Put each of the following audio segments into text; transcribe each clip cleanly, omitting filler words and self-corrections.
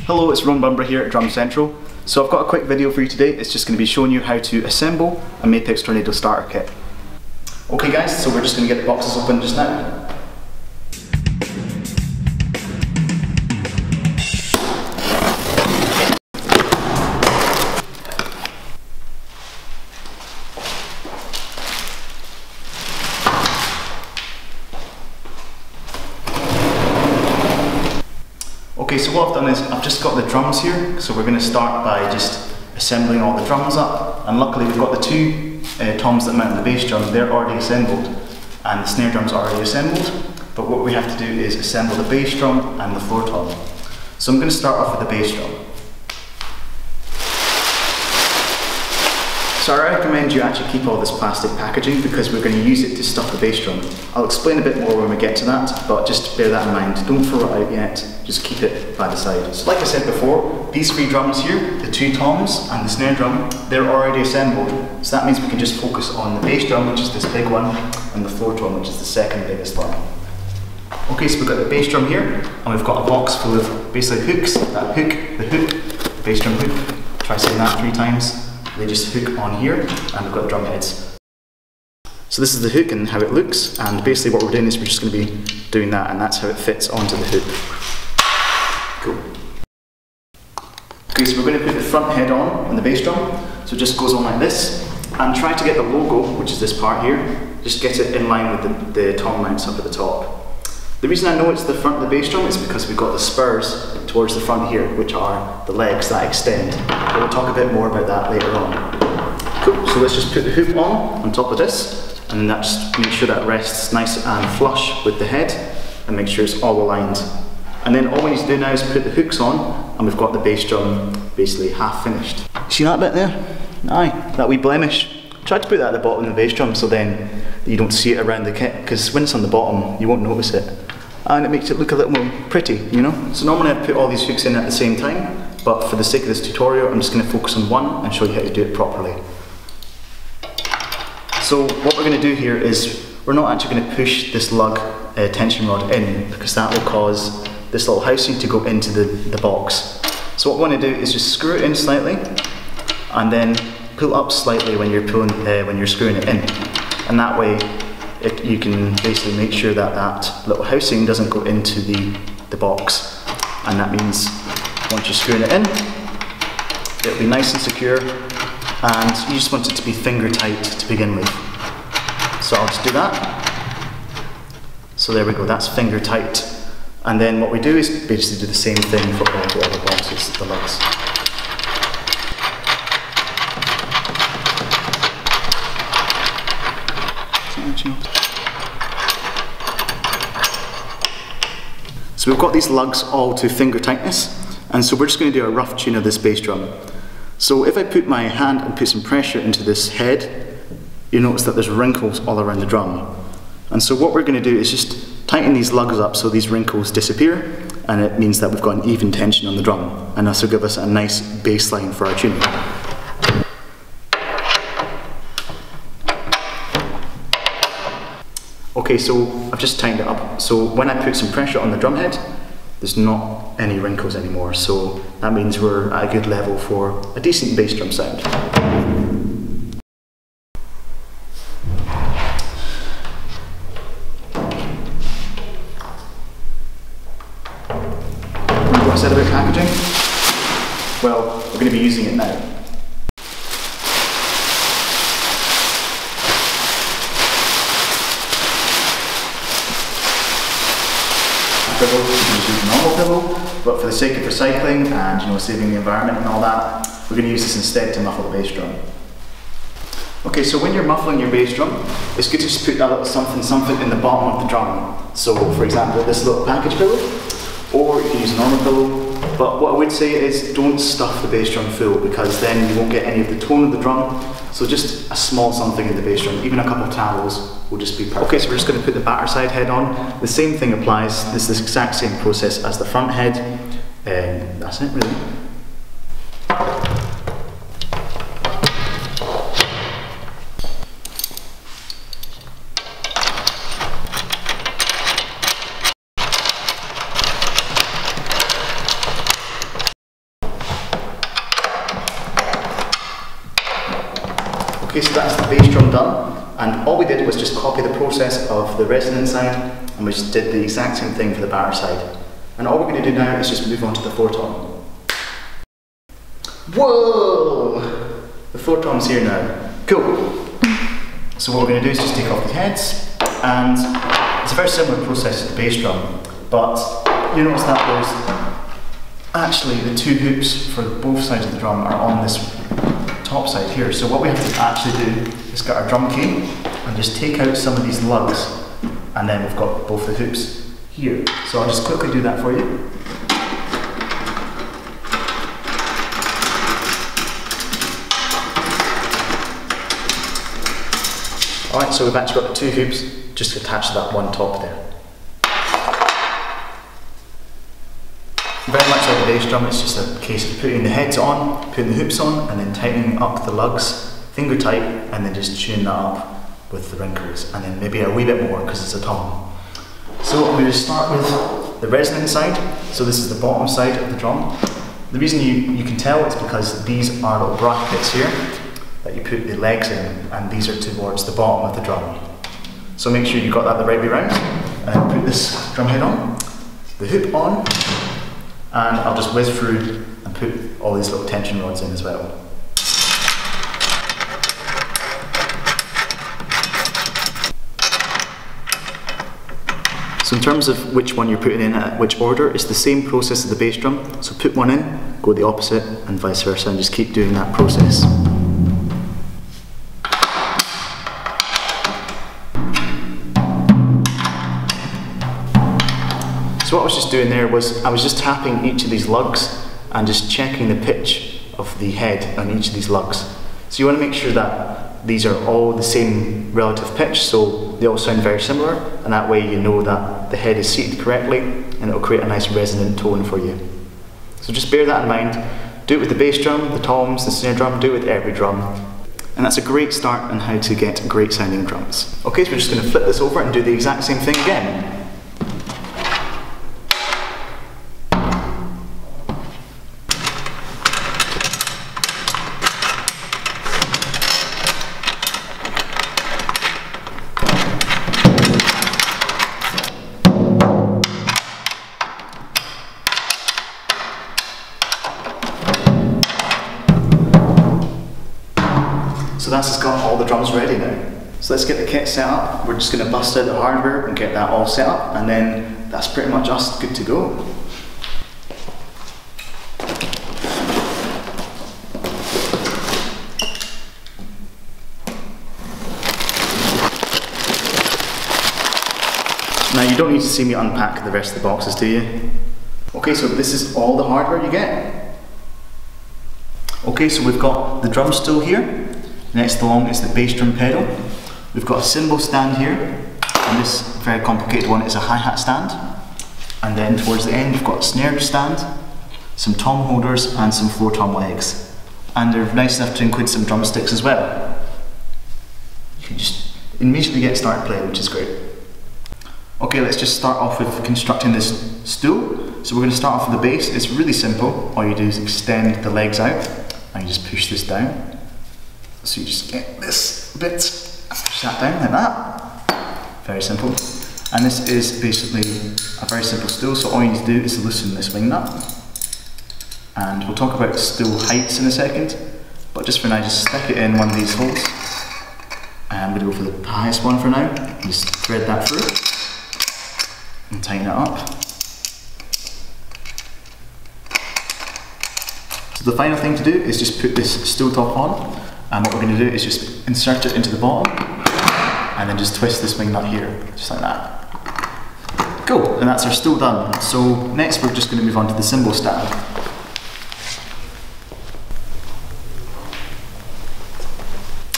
Hello, it's Rohan Bumbra here at Drum Central. So I've got a quick video for you today. It's just going to be showing you how to assemble a Mapex Tornado starter kit. Okay guys, so we're just going to get the boxes open just now. Okay, so what I've done is I've just got the drums here, so we're going to start by just assembling all the drums up, and luckily we've got the two toms that mount the bass drum. They're already assembled and the snare drum's already assembled, but what we have to do is assemble the bass drum and the floor tom. So I'm going to start off with the bass drum. So I recommend you actually keep all this plastic packaging because we're going to use it to stuff the bass drum. I'll explain a bit more when we get to that, but just bear that in mind. Don't throw it out yet, just keep it by the side. So like I said before, these three drums here, the two toms and the snare drum, they're already assembled. So that means we can just focus on the bass drum, which is this big one, and the floor tom, which is the second biggest one. Okay, so we've got the bass drum here, and we've got a box full of basically hooks. That hook, the hook, bass drum hook. Try saying that 3 times. They just hook on here, and we've got drum heads. So this is the hook and how it looks, and basically what we're doing is we're just going to be doing that, and that's how it fits onto the hook. Cool. Okay, so we're going to put the front head on the bass drum, so it just goes on like this, and try to get the logo, which is this part here, just get it in line with the tom mounts up at the top. The reason I know it's the front of the bass drum is because we've got the spurs towards the front here, which are the legs that extend. But we'll talk a bit more about that later on. Cool, so let's just put the hoop on top of this, and then that just makes sure that rests nice and flush with the head, and make sure it's all aligned. And then all we need to do now is put the hooks on, and we've got the bass drum basically half finished. See that bit there? Aye, that wee blemish. Try to put that at the bottom of the bass drum so then you don't see it around the kit, because when it's on the bottom you won't notice it. And it makes it look a little more pretty, you know? So normally I put all these hooks in at the same time, but for the sake of this tutorial I'm just going to focus on one and show you how to do it properly. So what we're going to do here is we're not actually going to push this lug tension rod in, because that will cause this little housing to go into the box. So what we want to do is just screw it in slightly and then pull up slightly when you're screwing it in, and that way you can basically make sure that that little housing doesn't go into the box, and that means once you're screwing it in, it'll be nice and secure, and you just want it to be finger tight to begin with. So I'll just do that. So there we go, that's finger tight. And then what we do is basically do the same thing for all the other boxes, the lugs. So we've got these lugs all to finger tightness, and so we're just going to do a rough tune of this bass drum. So if I put my hand and put some pressure into this head, you notice that there's wrinkles all around the drum. And so what we're going to do is just tighten these lugs up so these wrinkles disappear, and it means that we've got an even tension on the drum, and this will give us a nice bass line for our tuning. Okay, so I've just tightened it up. So when I put some pressure on the drum head, there's not any wrinkles anymore. So that means we're at a good level for a decent bass drum sound. What I said about packaging? Well, we're going to be using it now. Pillow, you can just use a normal pillow, but for the sake of recycling and saving the environment and all that, we're going to use this instead to muffle the bass drum. Okay, so when you're muffling your bass drum, it's good to just put that little something in the bottom of the drum. So for example, this little package pillow, or you can use a normal pillow, but what I would say is don't stuff the bass drum full, because then you won't get any of the tone of the drum. So just a small something in the bass drum, even a couple of towels will just be perfect. Okay, so we're just going to put the batter side head on. The same thing applies. This is the exact same process as the front head. That's it really. Okay, so that's the bass drum done, and all we did was just copy the process of the resonant side, and we just did the exact same thing for the batter side. And all we're going to do now is just move on to the floor tom. Whoa! The floor tom's here now. Cool. So what we're going to do is just take off the heads, and it's a very similar process to the bass drum, but you notice that there's actually the two hoops for both sides of the drum are on this top side here. So what we have to actually do is get our drum key and just take out some of these lugs, and then we've got both the hoops here. So I'll just quickly do that for you. Alright, so we've actually got the two hoops just attached to that one top there. Very much like the bass drum, it's just a case of putting the heads on, putting the hoops on, and then tightening up the lugs, finger tight, and then just tuning that up with the wrinkles, and then maybe a wee bit more because it's a tom. So I'm going to start with the resonant side. So this is the bottom side of the drum. The reason you can tell is because these are little brackets here that you put the legs in, and these are towards the bottom of the drum. So make sure you got that the right way round, and put this drum head on, the hoop on, and I'll just whiz through and put all these little tension rods in as well. So in terms of which one you're putting in at which order, it's the same process as the bass drum. So put one in, go the opposite, and vice versa, and just keep doing that process. So what I was just doing there was, I was just tapping each of these lugs and just checking the pitch of the head on each of these lugs. So you want to make sure that these are all the same relative pitch, so they all sound very similar, and that way you know that the head is seated correctly, and it will create a nice resonant tone for you. So just bear that in mind. Do it with the bass drum, the toms, the snare drum, do it with every drum. And that's a great start on how to get great sounding drums. Okay, so we're just going to flip this over and do the exact same thing again. So that's just got all the drums ready now. So let's get the kit set up. We're just going to bust out the hardware and get that all set up, and then that's pretty much us good to go. Now you don't need to see me unpack the rest of the boxes, do you? Okay, so this is all the hardware you get. Okay, so we've got the drum stool here. Next along is the bass drum pedal. We've got a cymbal stand here, and this very complicated one is a hi-hat stand. And then towards the end we've got a snare stand, some tom holders, and some floor tom legs. And they're nice enough to include some drumsticks as well. You can just immediately get started playing, which is great. Okay, let's just start off with constructing this stool. So we're going to start off with the bass. It's really simple. All you do is extend the legs out, and you just push this down. So you just get this bit, push that down like that. Very simple. And this is basically a very simple stool, so all you need to do is loosen this wing nut. And we'll talk about stool heights in a second, but just for now, just stick it in one of these holes. And I'm going to go for the highest one for now. Just thread that through and tighten it up. So the final thing to do is just put this stool top on. And what we're going to do is just insert it into the bottom, and then just twist this wing nut here, just like that. Cool, and that's our stool done. So next we're just going to move on to the cymbal stand.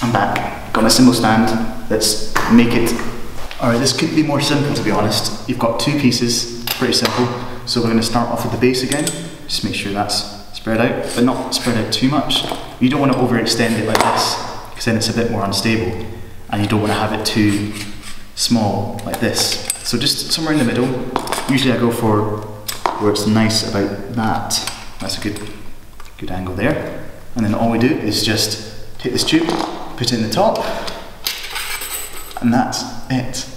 I'm back, got my cymbal stand. Let's make it. Alright, this could be more simple, to be honest. You've got two pieces, pretty simple. So we're going to start off with the bass again. Just make sure that's spread out, but not spread out too much. You don't want to overextend it like this, because then it's a bit more unstable, and you don't want to have it too small like this. So just somewhere in the middle. Usually I go for where it's nice about that. That's a good angle there. And then all we do is just take this tube, put in the top, and that's it,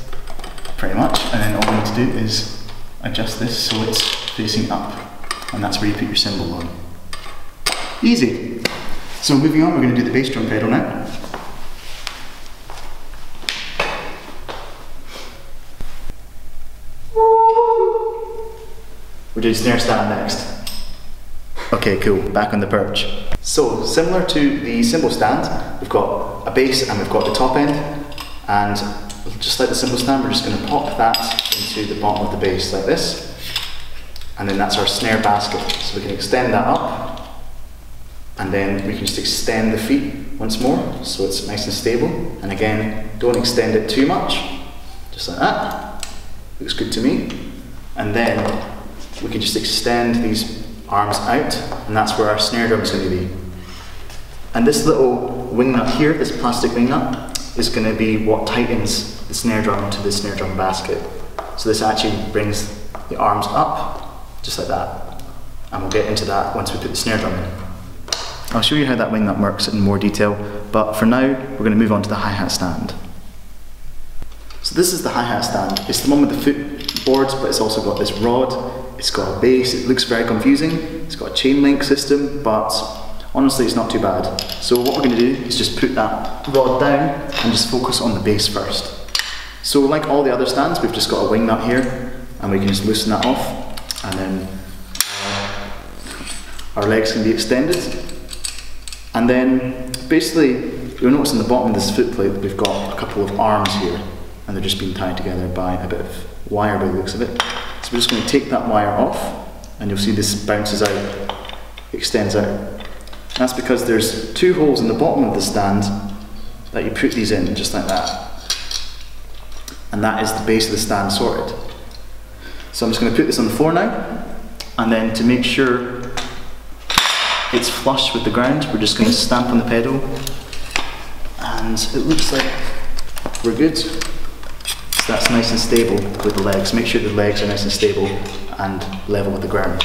pretty much. And then all we need to do is adjust this so it's facing up, and that's where you put your cymbal on. Easy. So moving on, we're going to do the bass drum pedal now. We're doing snare stand next. Okay, cool, back on the perch. So, similar to the cymbal stand, we've got a bass and we've got the top end, and just like the cymbal stand, we're just going to pop that into the bottom of the bass like this, and then that's our snare basket. So we can extend that up, and then we can just extend the feet once more, so it's nice and stable. And again, don't extend it too much, just like that. Looks good to me. And then we can just extend these arms out, and that's where our snare drum is going to be. And this little wing nut here, this plastic wing nut, is going to be what tightens the snare drum to the snare drum basket. So this actually brings the arms up, just like that. And we'll get into that once we put the snare drum in. I'll show you how that wing nut works in more detail, but for now, we're going to move on to the hi-hat stand. So this is the hi-hat stand. It's the one with the foot boards, but it's also got this rod. It's got a bass. It looks very confusing. It's got a chain link system, but honestly it's not too bad. So what we're going to do is just put that rod down and just focus on the bass first. So like all the other stands, we've just got a wing nut here, and we can just loosen that off, and then our legs can be extended. And then basically you'll notice in the bottom of this foot plate that we've got a couple of arms here, and they're just being tied together by a bit of wire by the looks of it. So we're just going to take that wire off, and you'll see this bounces out, extends out. And that's because there's two holes in the bottom of the stand that you put these in, just like that. And that is the base of the stand sorted. So I'm just going to put this on the floor now, and then to make sure it's flush with the ground, we're just going to stamp on the pedal, and it looks like we're good. So that's nice and stable with the legs. Make sure the legs are nice and stable and level with the ground.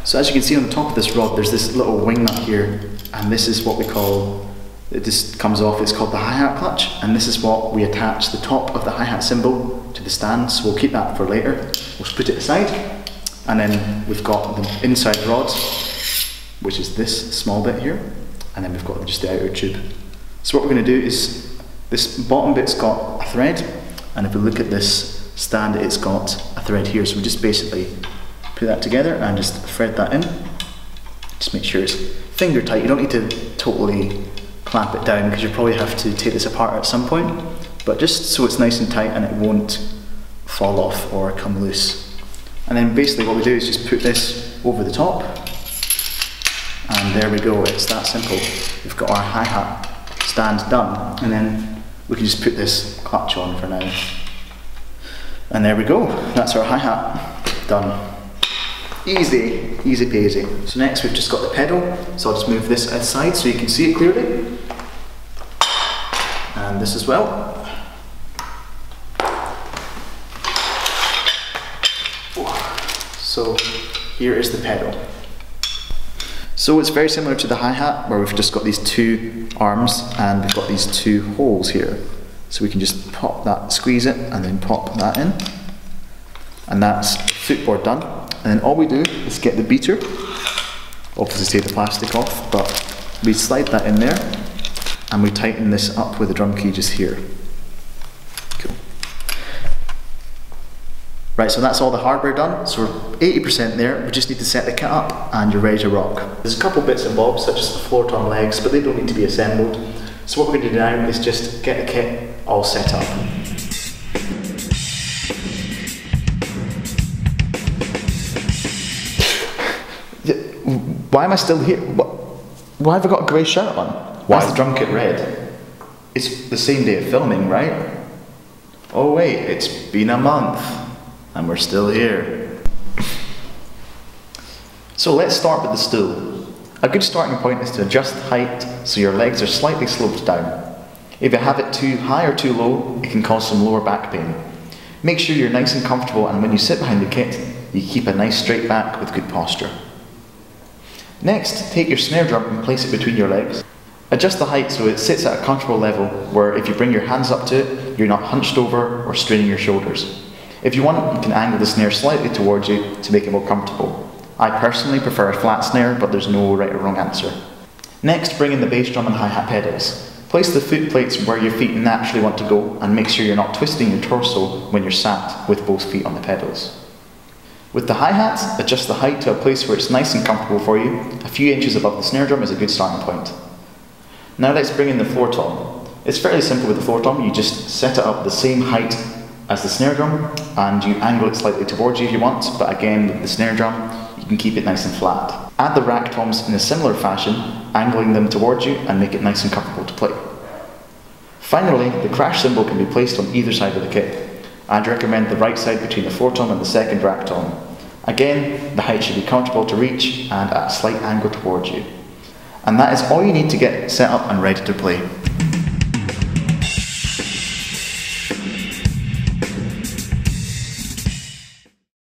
So as you can see on the top of this rod, there's this little wing nut here, and this is what we call, it just comes off, it's called the hi-hat clutch, and this is what we attach the top of the hi-hat cymbal to the stand, so we'll keep that for later. We'll put it aside, and then we've got the inside rod, which is this small bit here, and then we've got just the outer tube. So what we're going to do is, this bottom bit's got a thread, and if we look at this stand, it's got a thread here, so we just basically put that together and just thread that in. Just make sure it's finger tight. You don't need to totally clamp it down, because you'll probably have to take this apart at some point, but just so it's nice and tight and it won't fall off or come loose. And then basically what we do is just put this over the top, and there we go, it's that simple. We've got our hi-hat stand done, and then we can just put this clutch on for now. And there we go, that's our hi-hat done. Easy, easy peasy. So next we've just got the pedal, so I'll just move this aside so you can see it clearly. And this as well. So here is the pedal. So it's very similar to the hi-hat, where we've just got these two arms and we've got these two holes here. So we can just pop that, squeeze it, and then pop that in. And that's footboard done. And then all we do is get the beater, obviously take the plastic off, but we slide that in there and we tighten this up with the drum key just here. Cool. Right, so that's all the hardware done. So we're 80% there. We just need to set the kit up and you're ready to rock. There's a couple bits and bobs, such as the floor tom legs, but they don't need to be assembled. So what we're going to do now is just get the kit all set up. Why am I still here? Why have I got a grey shirt on? Why is the drum kit red? It's the same day of filming, right? Oh wait, it's been a month and we're still here. So let's start with the stool. A good starting point is to adjust height so your legs are slightly sloped down. If you have it too high or too low, it can cause some lower back pain. Make sure you're nice and comfortable, and when you sit behind the kit, you keep a nice straight back with good posture. Next, take your snare drum and place it between your legs. Adjust the height so it sits at a comfortable level where if you bring your hands up to it, you're not hunched over or straining your shoulders. If you want, you can angle the snare slightly towards you to make it more comfortable. I personally prefer a flat snare, but there's no right or wrong answer. Next, bring in the bass drum and hi-hat pedals. Place the foot plates where your feet naturally want to go and make sure you're not twisting your torso when you're sat with both feet on the pedals. With the hi-hats, adjust the height to a place where it's nice and comfortable for you. A few inches above the snare drum is a good starting point. Now let's bring in the floor tom. It's fairly simple with the floor tom. You just set it up the same height as the snare drum and you angle it slightly towards you if you want, but again with the snare drum you can keep it nice and flat. Add the rack toms in a similar fashion, angling them towards you and make it nice and comfortable to play. Finally, the crash cymbal can be placed on either side of the kit. I'd recommend the right side between the floor tom and the second rack tom. Again, the height should be comfortable to reach and at a slight angle towards you. And that is all you need to get set up and ready to play.